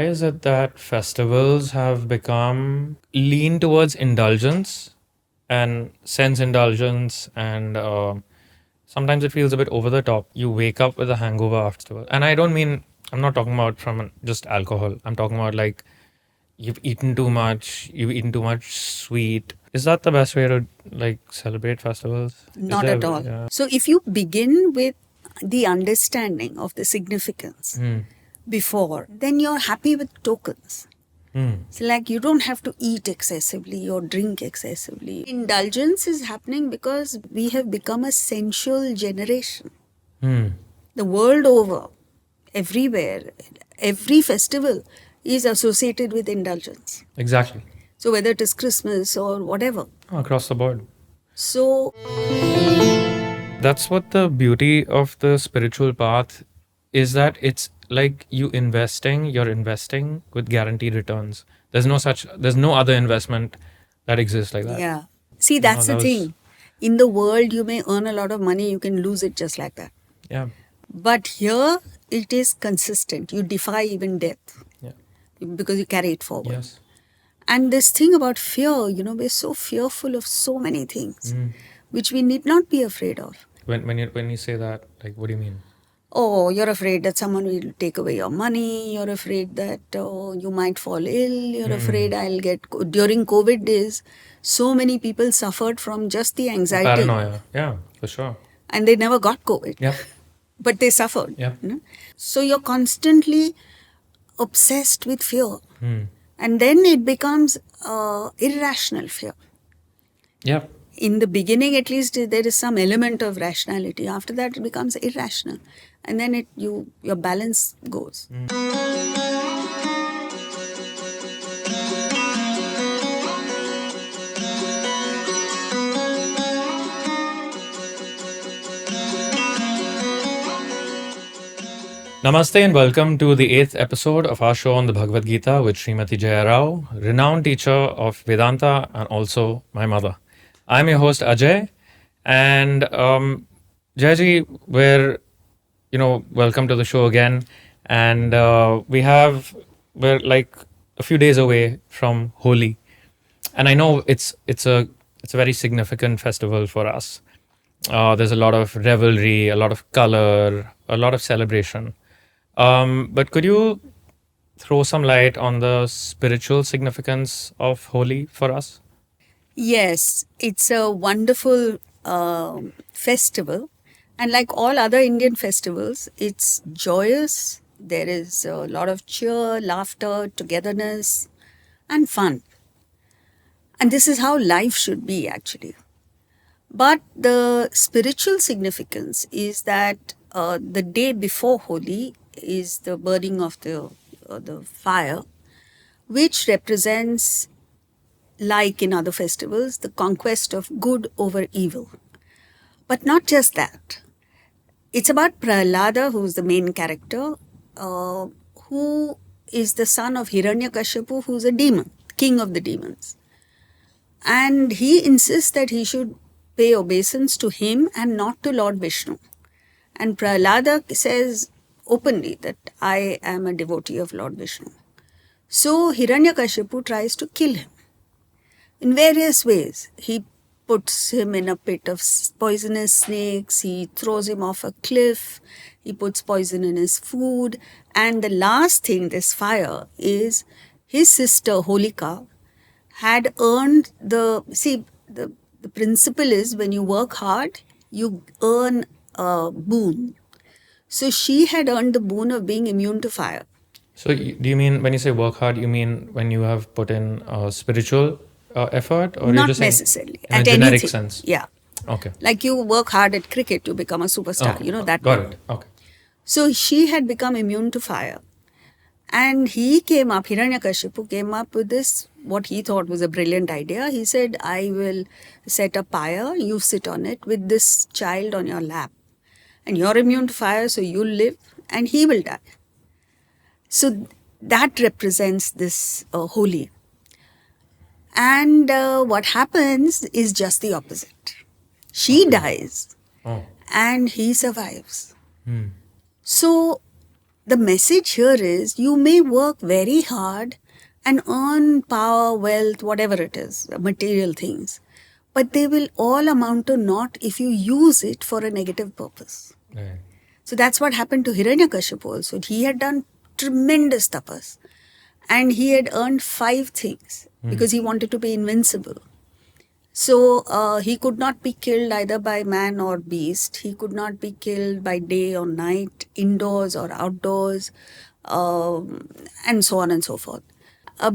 is it that festivals have become lean towards indulgence and sense indulgence, and sometimes it feels a bit over the top? You wake up with a hangover afterward. And I'm not talking about from just alcohol. I'm talking about like you've eaten too much sweet. Is that the best way to like celebrate festivals? Not at all. Yeah. So if you begin with the understanding of the significance before, then you're happy with tokens. So like you don't have to eat excessively or drink excessively. Indulgence is happening because we have become a sensual generation. The world over, everywhere, every festival is associated with indulgence. Exactly. So whether it is Christmas or whatever. Across the board. So That's what the beauty of the spiritual path is, that it's like you're investing with guaranteed returns. There's no other investment that exists like that. yeah. See, that's the thing. In the world, you may earn a lot of money, you can lose it just like that. Yeah. But here, it is consistent. You defy even death. Yeah. Because you carry it forward. Yes. And this thing about fear, we're so fearful of so many things, which we need not be afraid of. When you say that, like, what do you mean? Oh, you're afraid that someone will take away your money. You're afraid that you might fall ill. You're afraid during COVID days, so many people suffered from just the anxiety. Paranoia. Yeah, for sure. And they never got COVID. Yeah. But they suffered. Yeah. So you're constantly obsessed with fear. And then it becomes irrational fear. Yeah. In the beginning, at least, there is some element of rationality. After that, it becomes irrational. And then your balance goes. Namaste and welcome to the 8th episode of our show on the Bhagavad Gita with Srimati Jaya, renowned teacher of Vedanta and also my mother. I'm your host Ajay, and Jayaji, welcome to the show again. And we're like a few days away from Holi, and I know it's a very significant festival for us. There's a lot of revelry, a lot of color, a lot of celebration. But could you throw some light on the spiritual significance of Holi for us? Yes, it's a wonderful festival. And like all other Indian festivals, it's joyous. There is a lot of cheer, laughter, togetherness, and fun. And this is how life should be, actually. But the spiritual significance is that the day before Holi is the burning of the fire, which represents, like in other festivals, the conquest of good over evil. But not just that. It's about Prahlada, who's the main character, who is the son of Hiranyakashipu, who's a demon, king of the demons. And he insists that he should pay obeisance to him and not to Lord Vishnu. And Prahlada says openly that I am a devotee of Lord Vishnu. So Hiranyakashipu tries to kill him in various ways. He puts him in a pit of poisonous snakes, he throws him off a cliff, he puts poison in his food, and the last thing, this fire, is his sister Holika had earned the principle is when you work hard, you earn a boon. So she had earned the boon of being immune to fire. So do you mean, when you say work hard, you mean when you have put in spiritual effort? Or Not you're just necessarily. In at a generic anything. sense? Yeah. Okay. Like you work hard at cricket, you become a superstar. Okay. That Got way. it. Okay. So she had become immune to fire. And Hiranyakashipu came up with this, what he thought was a brilliant idea. He said, I will set a pyre, you sit on it with this child on your lap. And you're immune to fire, so you'll live and he will die. So that represents this Holi. And what happens is just the opposite. She dies and he survives. So The message here is you may work very hard and earn power, wealth, whatever it is, material things, but they will all amount to naught if you use it for a negative purpose. Right. So that's what happened to Hiranyakashipu also. He had done tremendous tapas and he had earned 5 things because he wanted to be invincible. So he could not be killed either by man or beast. He could not be killed by day or night, indoors or outdoors, and so on and so forth.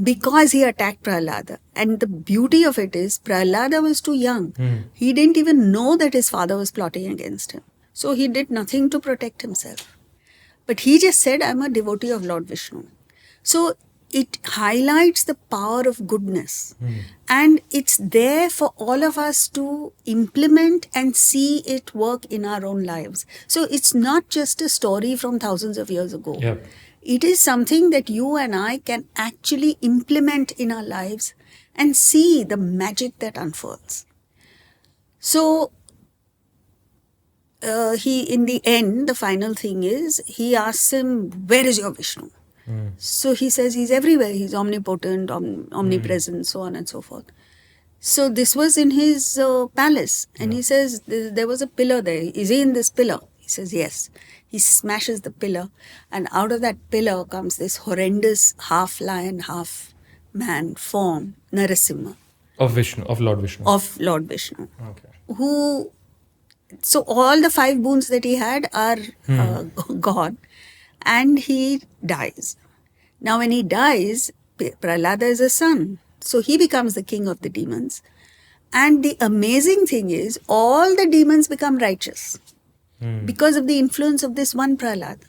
Because he attacked Prahlada. And the beauty of it is, Prahlada was too young. He didn't even know that his father was plotting against him. So he did nothing to protect himself. But he just said, I'm a devotee of Lord Vishnu. So it highlights the power of goodness. And it's there for all of us to implement and see it work in our own lives. So it's not just a story from thousands of years ago. Yep. It is something that you and I can actually implement in our lives and see the magic that unfolds. So he, in the end, the final thing is, he asks him, where is your Vishnu? So he says he's everywhere. He's omnipotent, omnipresent, so on and so forth. So this was in his palace. And he says, there was a pillar there. Is he in this pillar? He says, yes. He smashes the pillar. And out of that pillar comes this horrendous half lion, half man form, Narasimha. Of Vishnu, of Lord Vishnu. Of Lord Vishnu. Okay. Who, so all the 5 boons that he had are gone. And he dies. Now when he dies, Prahlada is a son. So he becomes the king of the demons. And the amazing thing is, all the demons become righteous because of the influence of this one Prahlada.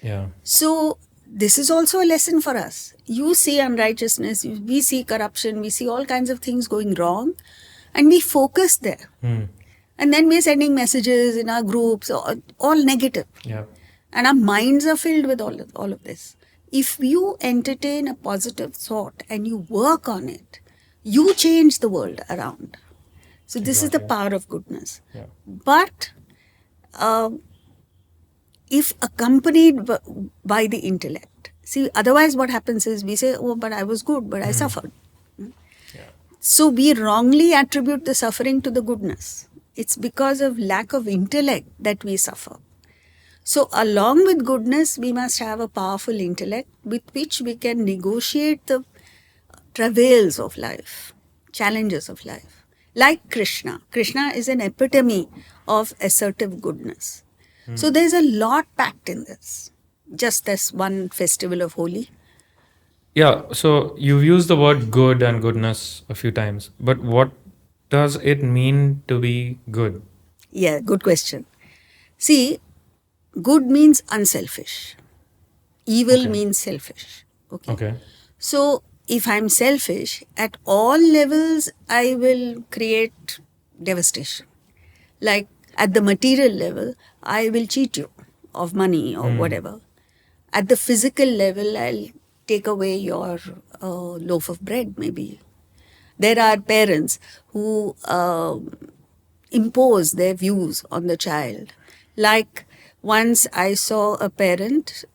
Yeah. So this is also a lesson for us. You see unrighteousness, we see corruption, we see all kinds of things going wrong, and we focus there. And then we're sending messages in our groups, all negative. Yeah. And our minds are filled with all of this. If you entertain a positive thought and you work on it, you change the world around. So this is the power of goodness. Yeah. But if accompanied by the intellect, see, otherwise what happens is we say, oh, but I was good, but I suffered. So we wrongly attribute the suffering to the goodness. It's because of lack of intellect that we suffer. So along with goodness, we must have a powerful intellect with which we can negotiate the travails of life, challenges of life. Like Krishna. Krishna is an epitome of assertive goodness. So there's a lot packed in this. Just as one festival of Holi. Yeah. So you've used the word good and goodness a few times, but what does it mean to be good? Yeah, good question. See, good means unselfish. Evil means selfish. Okay. So if I'm selfish, at all levels, I will create devastation. Like at the material level, I will cheat you of money or whatever. At the physical level, I'll take away your loaf of bread, maybe. There are parents who impose their views on the child. Like once I saw a parent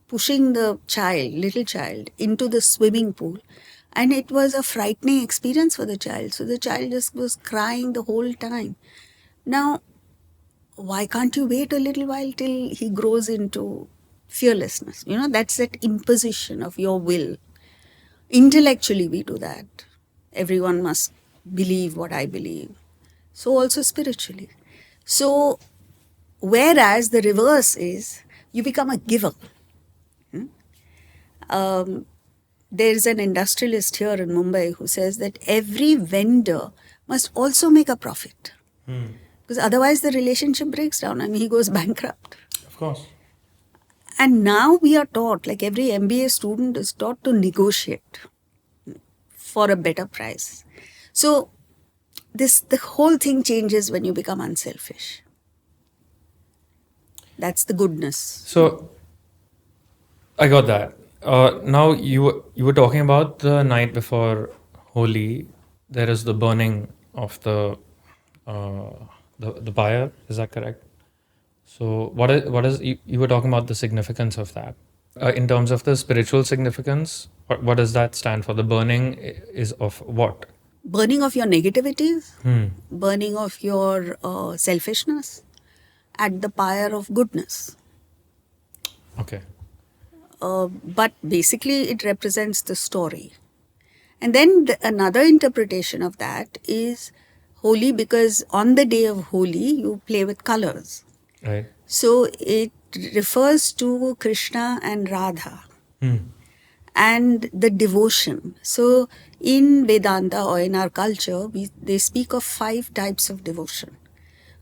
pushing the child, little child, into the swimming pool. And it was a frightening experience for the child. So the child just was crying the whole time. Now, why can't you wait a little while till he grows into fearlessness? You know, that's that imposition of your will. Intellectually, we do that. Everyone must believe what I believe. So also spiritually. So, whereas the reverse is, you become a giver. There's an industrialist here in Mumbai who says that every vendor must also make a profit. Because otherwise the relationship breaks down and he goes bankrupt. Of course. And now we are taught, like every MBA student is taught to negotiate for a better price. So the whole thing changes when you become unselfish. That's the goodness. So I got that. Now you were talking about the night before Holi. There is the burning of the pyre. Is that correct? So what is you were talking about the significance of that in terms of the spiritual significance? What does that stand for? The burning is of what? Burning of your negativities, Hmm. burning of your selfishness at the pyre of goodness. Okay. But basically, it represents the story. And then another interpretation of that is Holi, because on the day of Holi, you play with colors. Right. So it refers to Krishna and Radha Hmm. and the devotion. So in Vedanta or in our culture, they speak of 5 types of devotion.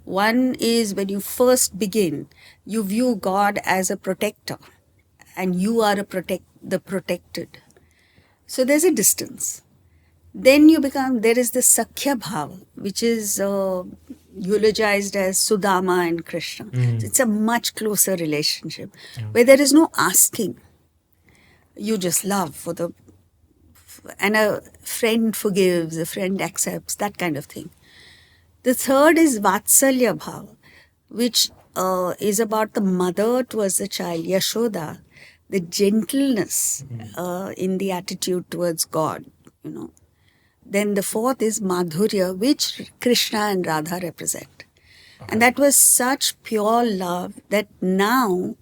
One is when you first begin, you view God as a protector and you are the protected. So there's a distance. Then there is the Sakhya Bhava, which is eulogized as Sudama and Krishna. Hmm. So it's a much closer relationship where there is no asking. You just love and a friend forgives, a friend accepts, that kind of thing. The third is Vatsalya Bhava, which is about the mother towards the child, Yashoda, the gentleness in the attitude towards God, you know. Then the fourth is Madhurya, which Krishna and Radha represent. And that was such pure love that now,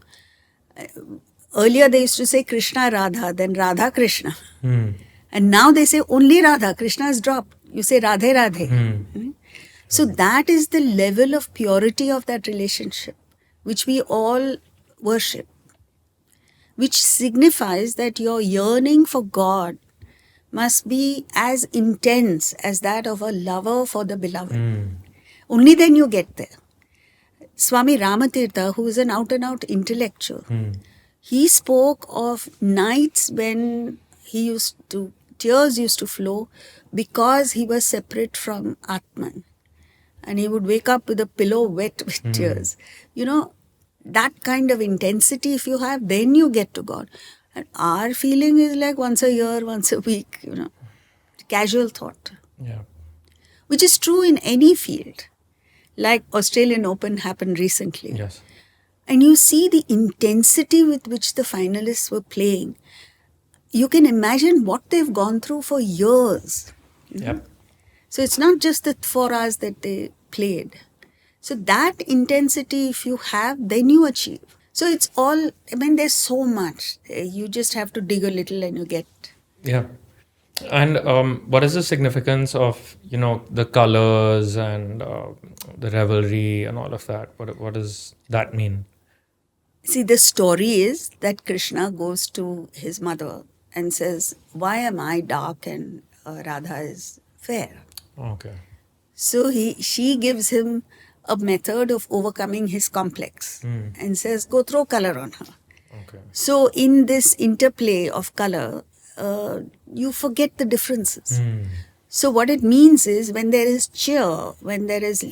earlier they used to say Krishna Radha, then Radha Krishna. Hmm. And now they say only Radha, Krishna has dropped. You say Radhe Radhe. Hmm. So that is the level of purity of that relationship, which we all worship, which signifies that your yearning for God must be as intense as that of a lover for the beloved. Hmm. Only then you get there. Swami Ramatirtha, who is an out-and-out intellectual, Hmm. he spoke of nights when tears used to flow because he was separate from Atman. And he would wake up with a pillow wet with tears. You know, that kind of intensity, if you have, then you get to God. And our feeling is like once a year, once a week, you know, casual thought, Yeah. which is true in any field. Like Australian Open happened recently. Yes. And you see the intensity with which the finalists were playing. You can imagine what they've gone through for years. Yep. So it's not just the 4 hours that they played. So that intensity, if you have, then you achieve. So it's all, I mean, there's so much. You just have to dig a little and you get. Yeah. And what is the significance of the colors and the revelry and all of that? What does that mean? See, the story is that Krishna goes to his mother and says, "Why am I dark and Radha is fair?" Okay. So she gives him a method of overcoming his complex and says, "Go throw color on her." Okay. So in this interplay of color, you forget the differences. So what it means is when there is cheer, when there is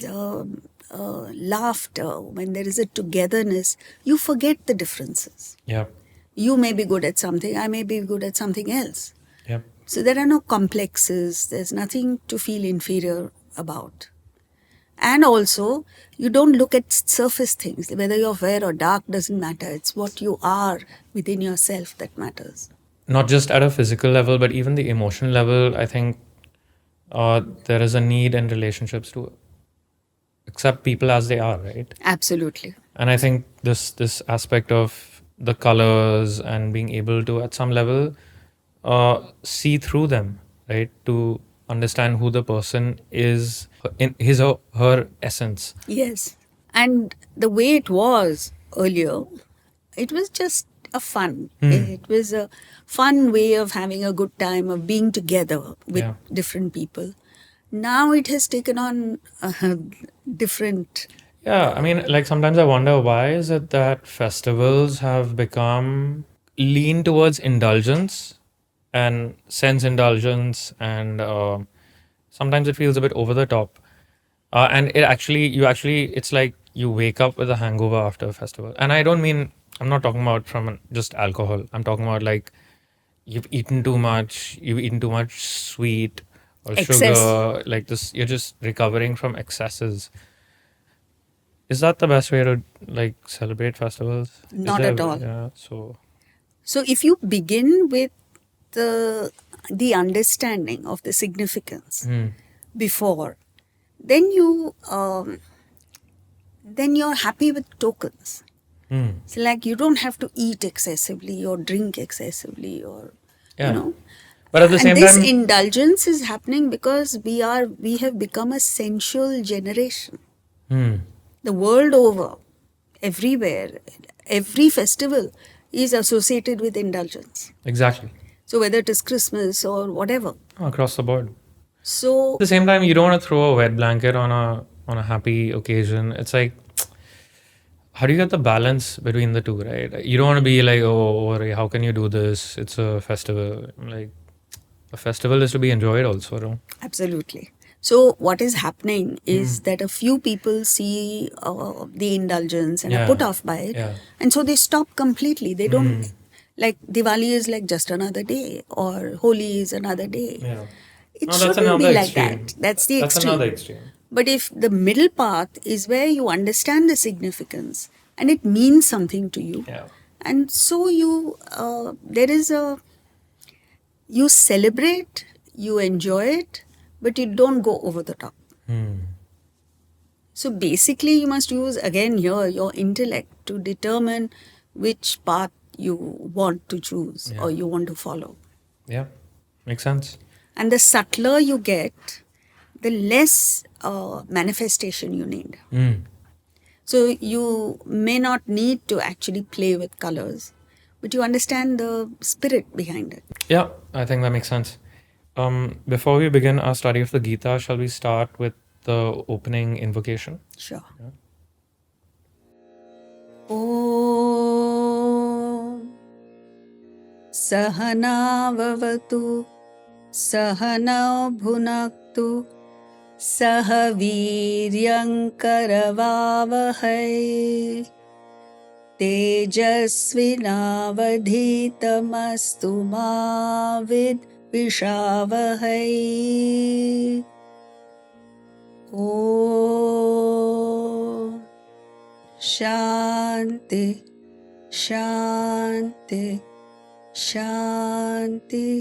laughter, when there is a togetherness, you forget the differences. Yep. You may be good at something, I may be good at something else. Yep. So there are no complexes, there's nothing to feel inferior about. And also, you don't look at surface things. Whether you're fair or dark doesn't matter. It's what you are within yourself that matters. Not just at a physical level, but even the emotional level. I think there is a need in relationships to accept people as they are, right? Absolutely. And I think this aspect of the colors and being able to, at some level, see through them, right? To understand who the person is in his or her essence. Yes. And the way it was earlier, it was just a fun. It was a fun way of having a good time, of being together with different people. Now it has taken on different. Yeah, I mean, like sometimes I wonder why is it that festivals have become lean towards indulgence and sense indulgence, and sometimes it feels a bit over the top. And it's like you wake up with a hangover after a festival. And I'm not talking about from just alcohol. I'm talking about like you've eaten too much sweet or Excess. sugar, like this, you're just recovering from excesses. Is that the best way to like celebrate festivals? Not at all. Yeah. So. So if you begin with the understanding of the significance before, then you're happy with tokens. So like you don't have to eat excessively or drink excessively or Yeah. But at the and same this time, indulgence is happening because we have become a sensual generation. The world over, everywhere, every festival is associated with indulgence. exactly. So whether it is Christmas or whatever. Across the board. So At the same time, you don't want to throw a wet blanket on a happy occasion. It's like, how do you get the balance between the two, right? You don't want to be like, oh, how can you do this? It's a festival. Like, a festival is to be enjoyed also, no? absolutely. So what is happening is that a few people see the indulgence and are put off by it, and so they stop completely. They don't like Diwali is like just another day, or Holi is another day. Yeah. It No, that's shouldn't another be like extreme. that. That's the That's extreme. another extreme. But if the middle path is where you understand the significance and it means something to you, and so you you celebrate, you enjoy it, but you don't go over the top. So basically, you must use again here your intellect to determine which path you want to choose or you want to follow. Yeah, makes sense. And the subtler you get, the less manifestation you need. So you may not need to actually play with colors, but you understand the spirit behind it. Yeah, I think that makes sense. Before we begin our study of the Gita, shall we start with the opening invocation? Sure. Yeah. Om Sahana Vavatu Sahana Bhunaktu Sahaviryam Karavavahai Tejasvinavadhitamastu ma vidvishavahai. Om Shanti Shanti Shanti.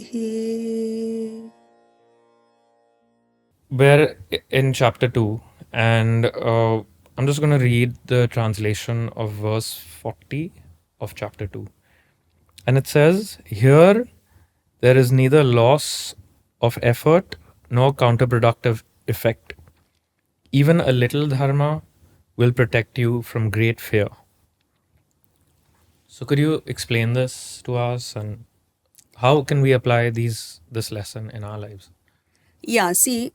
We're in chapter 2, and I'm just going to read the translation of verse 40 of chapter 2. And it says, "Here there is neither loss of effort nor counterproductive effect. Even a little dharma will protect you from great fear." So could you explain this to us, and how can we apply this lesson in our lives? Yeah, see,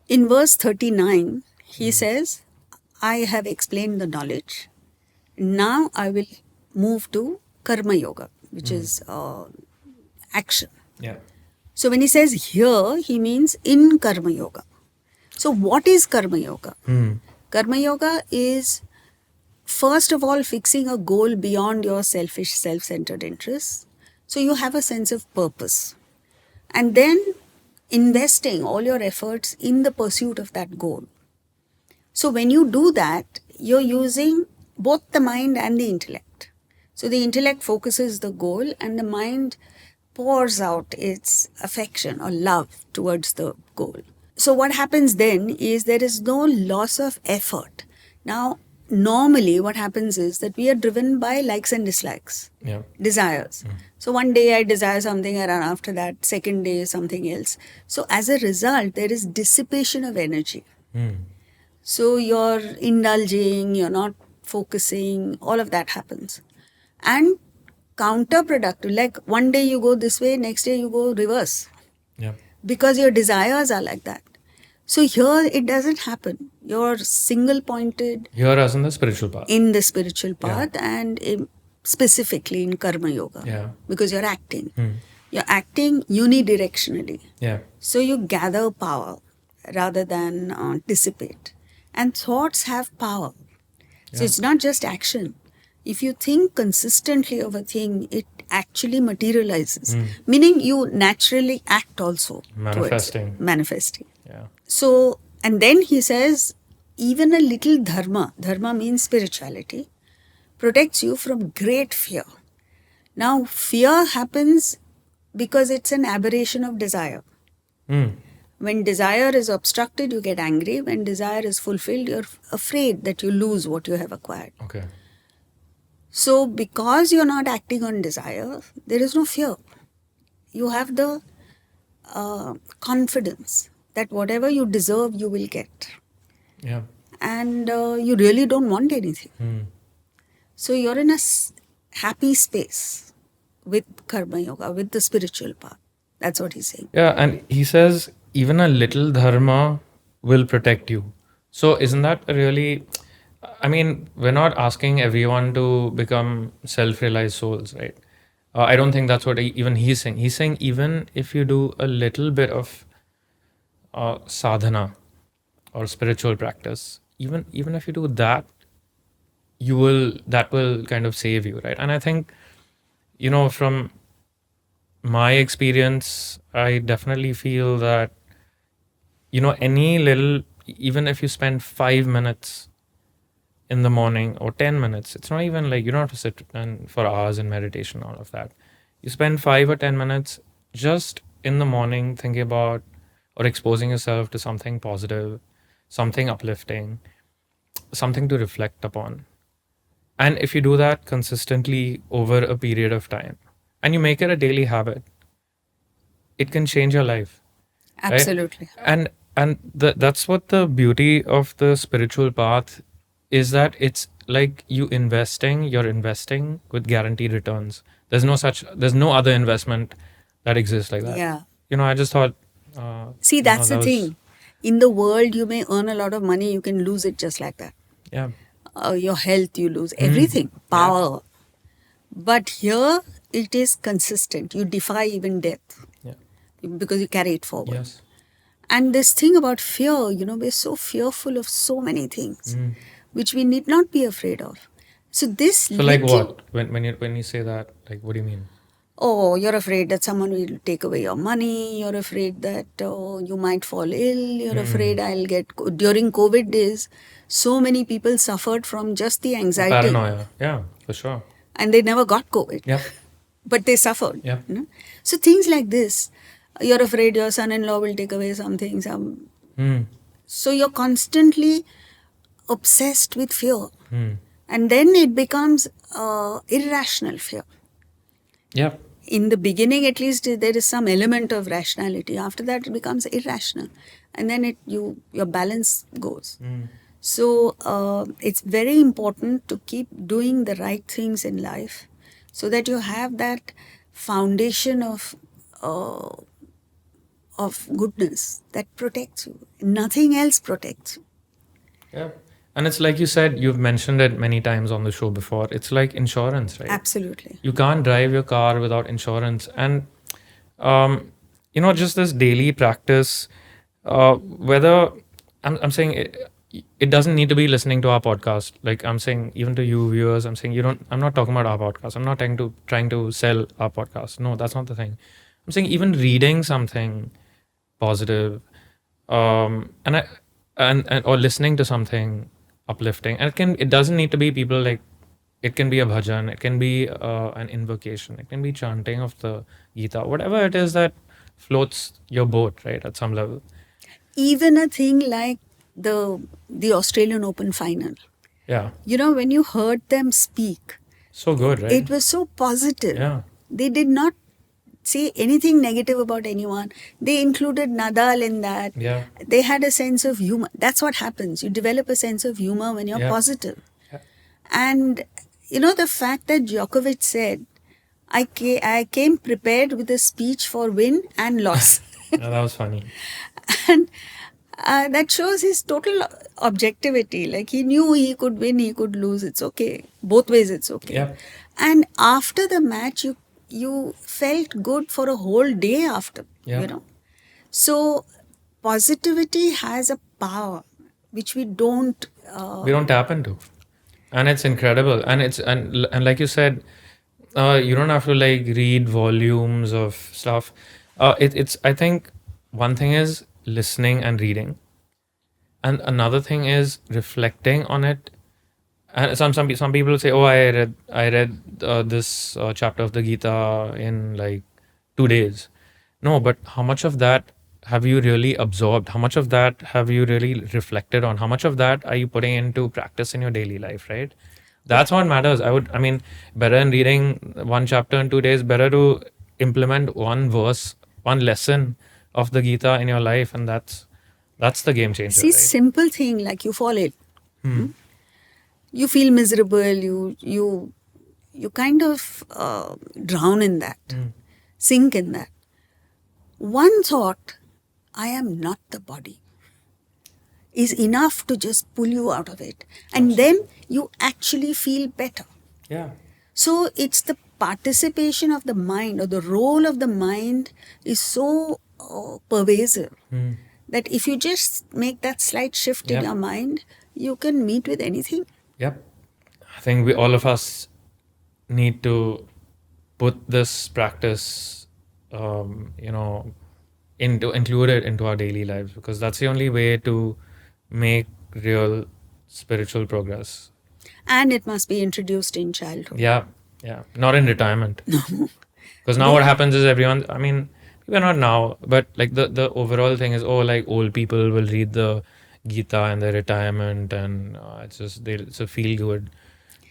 in verse 39, he says, I have explained the knowledge. Now I will move to Karma Yoga, which is action. Yeah. So when he says here, he means in Karma Yoga. So what is Karma Yoga? Karma Yoga is, first of all, fixing a goal beyond your selfish, self-centered interests. So you have a sense of purpose. And then investing all your efforts in the pursuit of that goal. So when you do that, you're using both the mind and the intellect. So the intellect focuses the goal and the mind pours out its affection or love towards the goal. So what happens then is there is no loss of effort. Now, normally what happens is that we are driven by likes and dislikes, desires. So one day I desire something, I run after that. Second day something else. So as a result, there is dissipation of energy. So you're indulging, you're not focusing, all of that happens. And counterproductive, like one day you go this way, next day you go reverse. Because your desires are like that. So here it doesn't happen. You're single pointed. Here as in the spiritual path. In the spiritual path and specifically in Karma Yoga. Because you're acting. You're acting unidirectionally. So you gather power rather than dissipate. And thoughts have power. So it's not just action. If you think consistently of a thing, it actually materializes. Meaning you naturally act also. Manifesting. Manifesting. So, and then he says, even a little dharma means spirituality, protects you from great fear. Now, fear happens because it's an aberration of desire. Mm. When desire is obstructed, you get angry. When desire is fulfilled, you're afraid that you lose what you have acquired. Okay. So, because you're not acting on desire, there is no fear. You have the confidence that whatever you deserve, you will get. Yeah. And you really don't want anything. Mm. So, you're in a happy space with karma yoga, with the spiritual path. That's what he's saying. Yeah, and he says even a little dharma will protect you. So isn't that really? I mean, we're not asking everyone to become self-realized souls, right? I don't think that's what even he's saying. He's saying even if you do a little bit of sadhana or spiritual practice, even if you do that, that will kind of save you, right? And I think, from my experience, I definitely feel that, any little, even if you spend 5 minutes in the morning or 10 minutes, it's not even like you don't have to sit and for hours in meditation, all of that. You spend 5 or 10 minutes just in the morning thinking about or exposing yourself to something positive, something uplifting, something to reflect upon. And if you do that consistently over a period of time and you make it a daily habit, it can change your life. Right? Absolutely. And that's what the beauty of the spiritual path is, that it's like you're investing with guaranteed returns. There's no other investment that exists like that. Yeah. I just thought See, that's that the was- thing. In the world, you may earn a lot of money, you can lose it just like that. yeah. Your health, you lose everything, power. But here, it is consistent. You defy even death Yeah. because you carry it forward. Yes. And this thing about fear, we're so fearful of so many things, which we need not be afraid of. So this So like what? When you say that, like what do you mean? Oh, you're afraid that someone will take away your money. You're afraid that you might fall ill. You're afraid during COVID days, so many people suffered from just the anxiety. Paranoia. Yeah, for sure. And they never got COVID. Yep. But they suffered. Yep. So things like this, you're afraid your son-in-law will take away something. So you're constantly obsessed with fear. And then it becomes irrational fear. Yep. In the beginning, at least, there is some element of rationality. After that, it becomes irrational, and then your balance goes. So it's very important to keep doing the right things in life, so that you have that foundation of goodness that protects you. Nothing else protects you. Yeah. And it's like you said, you've mentioned it many times on the show before. It's like insurance, right? Absolutely. You can't drive your car without insurance. And, just this daily practice, whether I'm saying it doesn't need to be listening to our podcast. Like I'm saying, even to you viewers, I'm saying I'm not talking about our podcast. I'm not trying to sell our podcast. No, that's not the thing. I'm saying even reading something positive, and or listening to something uplifting, and it doesn't need to be people, like it can be a bhajan, it can be an invocation, it can be chanting of the Gita, whatever it is that floats your boat, right, at some level. Even a thing like the Australian Open final. Yeah. When you heard them speak, So good, right? it was so positive. Yeah. They did not say anything negative about anyone. They included Nadal in that. Yeah. They had a sense of humor. That's what happens. You develop a sense of humor when you're positive. Yeah. And, the fact that Djokovic said, I came prepared with a speech for win and loss. Yeah, that was funny. And that shows his total objectivity. Like he knew he could win, he could lose. It's okay. Both ways it's okay. Yeah. And after the match, you felt good for a whole day after, Yeah. So positivity has a power which we don't tap into, and it's incredible. And and like you said, you don't have to like read volumes of stuff. It's I think one thing is listening and reading, And another thing is reflecting on it. And some people say, "Oh, I read this chapter of the Gita in like 2 days." No, but how much of that have you really absorbed? How much of that have you really reflected on? How much of that are you putting into practice in your daily life, right? That's what matters. I mean, better than reading one chapter in 2 days, better to implement one verse, one lesson of the Gita in your life, and that's the game changer, See, right? simple thing like you fall ill. You feel miserable. You kind of drown in that, sink in that. One thought, I am not the body, is enough to just pull you out of it. And then you actually feel better. Yeah. So it's the participation of the mind, or the role of the mind is so pervasive that if you just make that slight shift in Yep. your mind, you can meet with anything. Yep. I think all of us need to put this practice, include it into our daily lives, because that's the only way to make real spiritual progress. And it must be introduced in childhood. Yeah. Not in retirement. Because now what happens is everyone, I mean, we're not now, but like the overall thing is, like old people will read the Gita in their retirement, and it's a feel good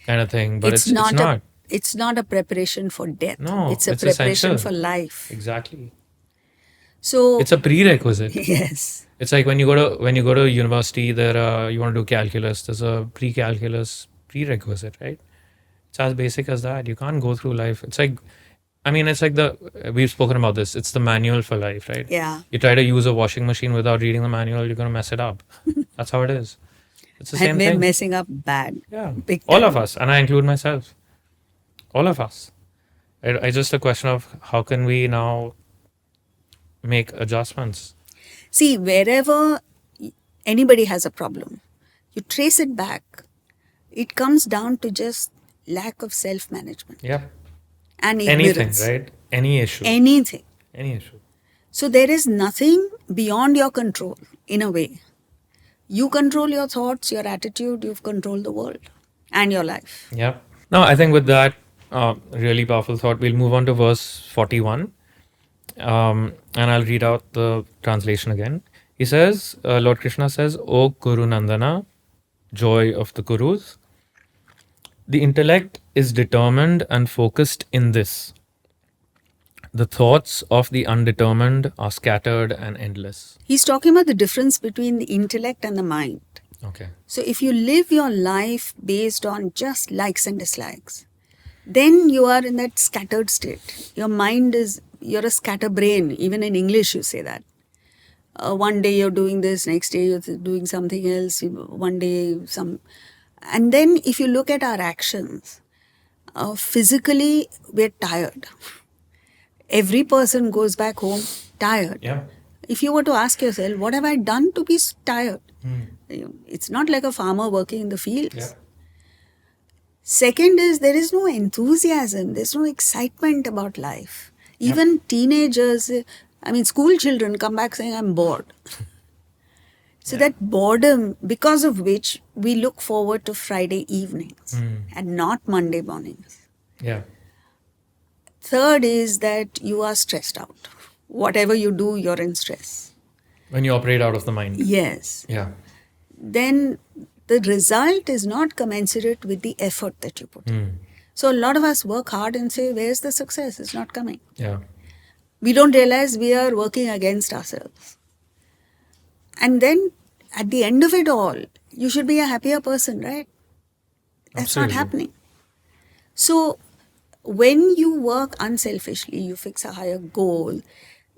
kind of thing. But it's not. It's not a preparation for death. No, it's a it's preparation essential. for life. Exactly. So It's a prerequisite. yes. It's like when you go to university, you want to do calculus. There's a pre-calculus prerequisite, right? It's as basic as that. You can't go through life. It's like, I mean, it's like we've spoken about this. It's the manual for life, right? Yeah. You try to use a washing machine without reading the manual, you're gonna mess it up. That's how it is. It's the same And we're thing. messing up bad. Yeah. Big All time. of us, and I include myself. All of us. It's just a question of how can we now make adjustments. See, wherever anybody has a problem, you trace it back. It comes down to just lack of self-management Yeah. and Anything, ignorance. right? Any issue. Anything. Any issue. So there is nothing beyond your control, in a way. You control your thoughts, your attitude, you've controlled the world and your life. Yeah. Now, I think with that really powerful thought, we'll move on to verse 41. And I'll read out the translation again. He says, Lord Krishna says, O Kuru Nandana, joy of the Kurus, the intellect is determined and focused in this. The thoughts of the undetermined are scattered and endless. He's talking about the difference between the intellect and the mind. Okay. So if you live your life based on just likes and dislikes, then you are in that scattered state. You're a scatterbrain. Even in English, you say that. One day you're doing this, next day you're doing something else, one day some. And then if you look at our actions, physically we're tired. Every person goes back home tired. Yeah. If you were to ask yourself, what have I done to be tired? It's not like a farmer working in the fields. Yeah. Second is, there is no enthusiasm, there's no excitement about life. Even teenagers, school children come back saying, I'm bored. So that boredom, because of which we look forward to Friday evenings and not Monday mornings. Yeah. Third is that you are stressed out. Whatever you do, you're in stress. When you operate out of the mind. Yes. Yeah. Then the result is not commensurate with the effort that you put in. So a lot of us work hard and say, where's the success? It's not coming. Yeah. We don't realize we are working against ourselves. And then at the end of it all, you should be a happier person, right? That's Absolutely. not happening. So when you work unselfishly, you fix a higher goal,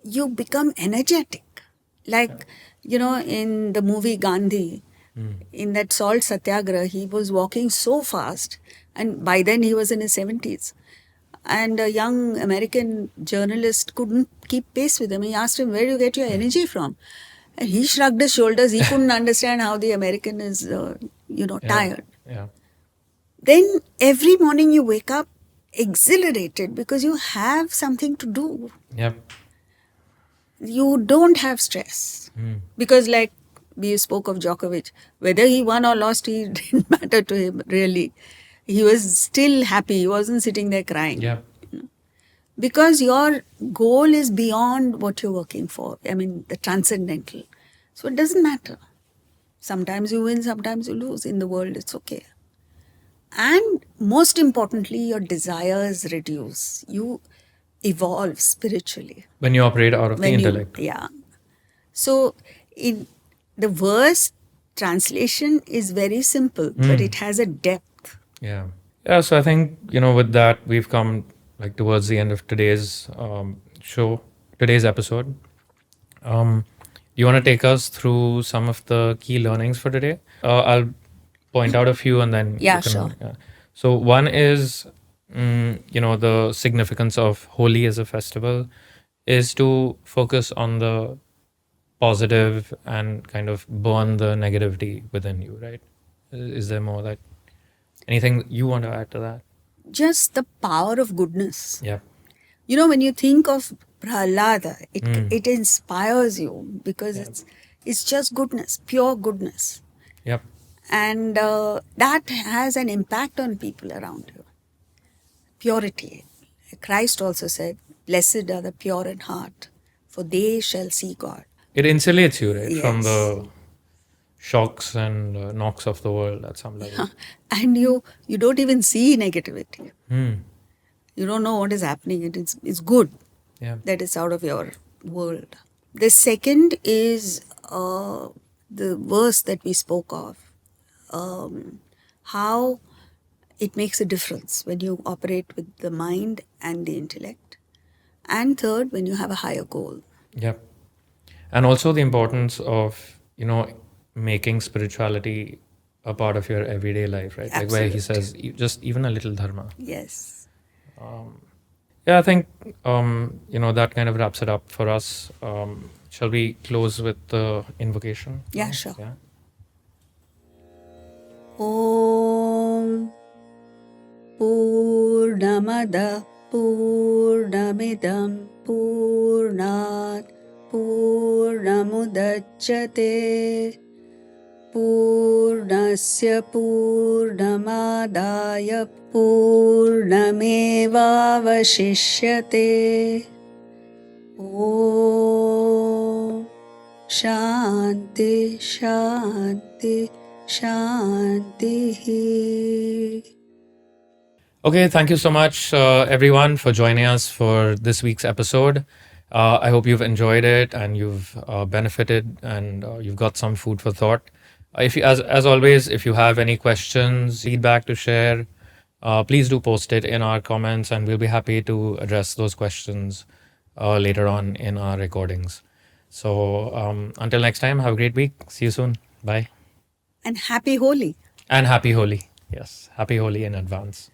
you become energetic. Like, in the movie Gandhi, in that salt satyagraha, he was walking so fast. And by then he was in his 70s. And a young American journalist couldn't keep pace with him. He asked him, where do you get your energy from? And he shrugged his shoulders. He couldn't understand how the American is, tired. Yeah. Then every morning you wake up exhilarated because you have something to do. Yep. You don't have stress. Because like we spoke of Djokovic. Whether he won or lost, it didn't matter to him, really. He was still happy. He wasn't sitting there crying. Yeah. Because your goal is beyond what you're working for. I mean, the transcendental. So it doesn't matter. Sometimes you win, sometimes you lose. In the world, it's okay. And most importantly, your desires reduce. You evolve spiritually. When you operate out of the intellect. Yeah. So in the verse translation is very simple, but it has a depth. Yeah. Yeah. So I think, with that, we've come like towards the end of today's today's episode. You want to take us through some of the key learnings for today? I'll point out a few and then Yeah, you can, sure. yeah. So one is, the significance of Holi as a festival is to focus on the positive and kind of burn the negativity within you, right? Is there more that anything you want to add to that? Just the power of goodness. Yeah. When you think of Prahlada, it inspires you because it's just goodness, pure goodness. Yep. And that has an impact on people around you. Purity. Christ also said, "Blessed are the pure in heart, for they shall see God." It insulates you, right, from Yes. the shocks and knocks of the world at some level. And you don't even see negativity. Hmm. You don't know what is happening. It's good Yeah. that it's out of your world. The second is the verse that we spoke of. How it makes a difference when you operate with the mind and the intellect. And third, when you have a higher goal. Yep. And also the importance of, making spirituality a part of your everyday life, right? Like where he says, just even a little dharma. Yes. Yeah, I think, that kind of wraps it up for us. Shall we close with the invocation? Yeah, sure. Yeah. Om Purnamada Purnamidam Purnat Purnamudachyate Purnasya Purnamadaya Purnamevavashishyate. Om Shanti Shanti Shanti. Okay, thank you so much, everyone, for joining us for this week's episode. I hope you've enjoyed it and you've benefited and you've got some food for thought. If you, as always, if you have any questions, feedback to share, please do post it in our comments, and we'll be happy to address those questions later on in our recordings. So until next time, have a great week. See you soon. Bye. And happy Holi. And happy Holi. Yes, happy Holi in advance.